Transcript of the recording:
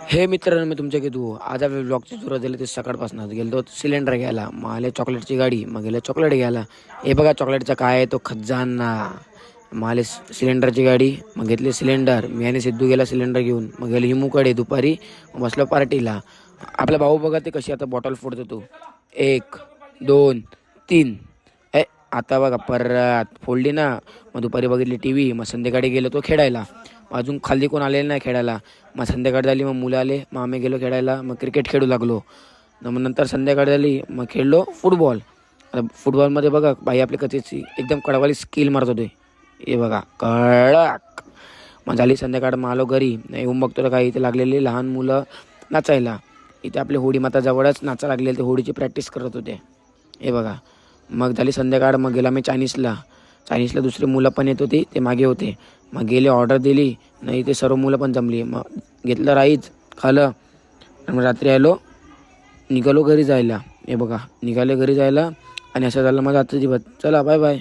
हे मित्रांनो, मी तुमच्या घेतो आज आपल्या ब्लॉगची सुरुवात झाली ते सकाळपासून गेलो सिलेंडर घ्यायला. मग आले चॉकलेटची गाडी, मग गेलं चॉकलेट घ्यायला. हे बघा चॉकलेटचा काय आहे तो खजाना. मग आले सिलेंडरची गाडी, मग घेतले सिलेंडर. मी आणि सिद्धू गेला सिलेंडर घेऊन. मग गेले हिमूकडे दुपारी, मग बसलो पार्टीला. आपला भाऊ बघा ते कशी आता बॉटल फोडतो तो. 1 2 3 आता बघा परत फोडली ना. मग दुपारी बघितली टी व्ही. मग संध्याकाळी गेलो तो खेळायला. अजून खाली कोण आलेलं नाही खेळायला. मग संध्याकाळ झाली, मग मुलं आले, मग आम्ही गेलो खेळायला. मग क्रिकेट खेळू लागलो. मग नंतर संध्याकाळ झाली, मग खेळलो फुटबॉल. आता फुटबॉलमध्ये बघा बाई आपली कथेची एकदम कडवाली स्किल मारत होते. हे बघा कडक. मग झाली संध्याकाळ, मग आलो घरी. येऊन बघतो तर काही इथे लागलेली लहान मुलं नाचायला. इथे आपले होडी माता जवळच नाचा लागलेले, ते होडीची प्रॅक्टिस करत होते. हे बघा. मग झाली संध्याकाळ, मग गेला मी चायनीजला दुसरी मुलं पण येत होती, ते मागे होते. मग गेले ऑर्डर दिली. नाही ते सर्व मुलं पण जमली. मग घेतलं राईस खालं. आणि मग रात्री आलो, निघालो घरी जायला. हे बघा निघाले घरी जायला. आणि असं झालं माझं आजचं दिवस. चला बाय बाय.